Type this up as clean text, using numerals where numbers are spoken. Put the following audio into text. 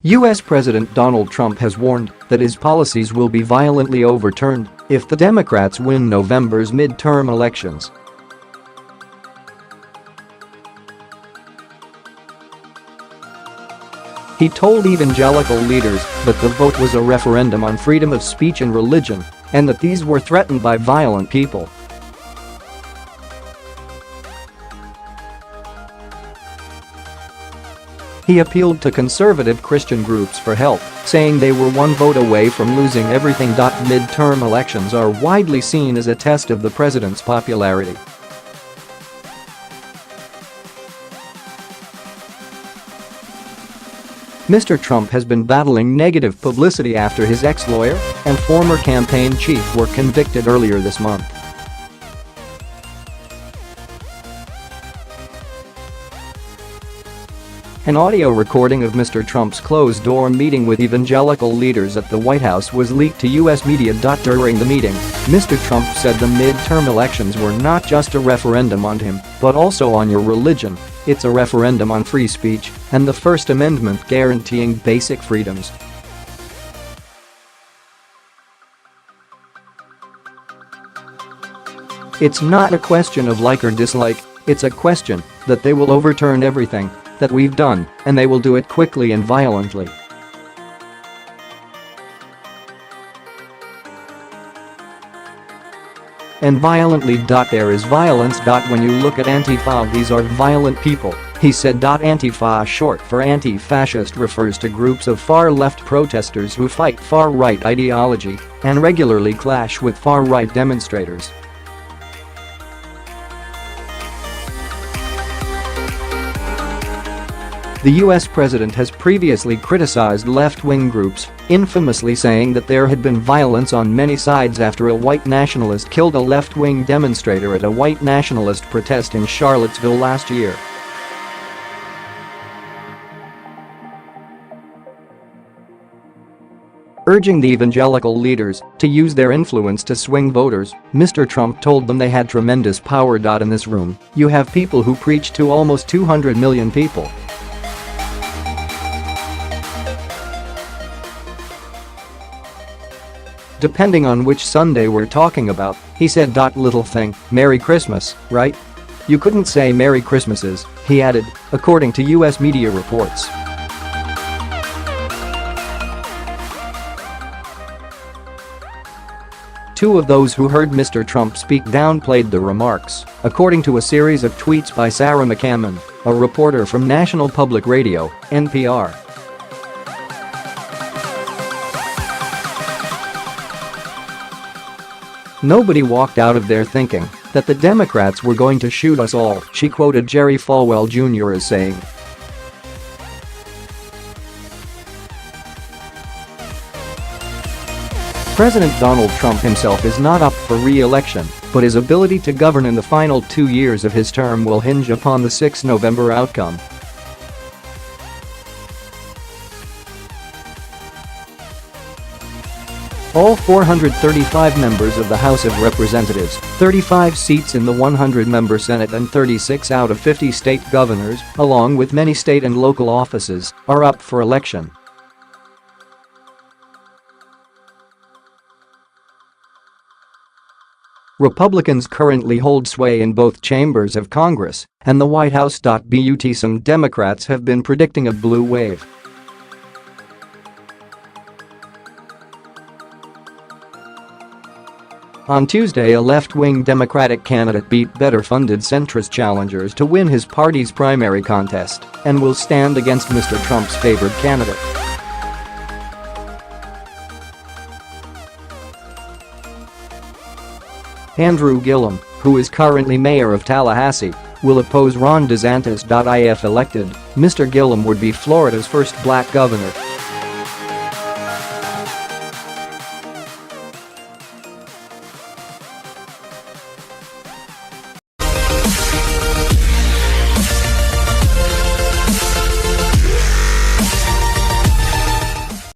U.S. President Donald Trump has warned that his policies will be violently overturned if the Democrats win November's midterm elections. He told evangelical leaders that the vote was a referendum on freedom of speech and religion, and that these were threatened by violent people. He appealed to conservative Christian groups for help, saying they were one vote away from losing everything. Midterm elections are widely seen as a test of the president's popularity. Mr. Trump has been battling negative publicity after his ex-lawyer and former campaign chief were convicted earlier this month. An audio recording of Mr. Trump's closed-door meeting with evangelical leaders at the White House was leaked to U.S. media. During the meeting, Mr. Trump said the midterm elections were not just a referendum on him, but also on your religion. It's a referendum on free speech and the First Amendment guaranteeing basic freedoms. It's not a question of like or dislike, it's a question that they will overturn everything that we've done, and they will do it quickly and violently. And violently.There is violence.When you look at Antifa, these are violent people, he said. Antifa, short for anti-fascist, refers to groups of far-left protesters who fight far-right ideology and regularly clash with far-right demonstrators. The U.S. president has previously criticized left-wing groups, infamously saying that there had been violence on many sides after a white nationalist killed a left-wing demonstrator at a white nationalist protest in Charlottesville last year. Urging the evangelical leaders to use their influence to swing voters, Mr. Trump told them they had tremendous power. In this room, you have people who preach to almost 200 million people. Depending on which Sunday we're talking about, he said. Little thing, Merry Christmas, right? You couldn't say Merry Christmases, he added, according to U.S. media reports. Two of those who heard Mr. Trump speak downplayed the remarks, according to a series of tweets by Sarah McCammon, a reporter from National Public Radio, NPR. Nobody walked out of there thinking that the Democrats were going to shoot us all, she quoted Jerry Falwell Jr. as saying. President Donald Trump himself is not up for re-election, but his ability to govern in the final 2 years of his term will hinge upon the 6 November outcome. All 435 members of the House of Representatives, 35 seats in the 100-member Senate and 36 out of 50 state governors, along with many state and local offices, are up for election. Republicans currently hold sway in both chambers of Congress and the White House.But some Democrats have been predicting a blue wave. On Tuesday, a left-wing Democratic candidate beat better-funded centrist challengers to win his party's primary contest and will stand against Mr. Trump's favored candidate. Andrew Gillum, who is currently mayor of Tallahassee, will oppose Ron DeSantis.If elected. Mr. Gillum would be Florida's first black governor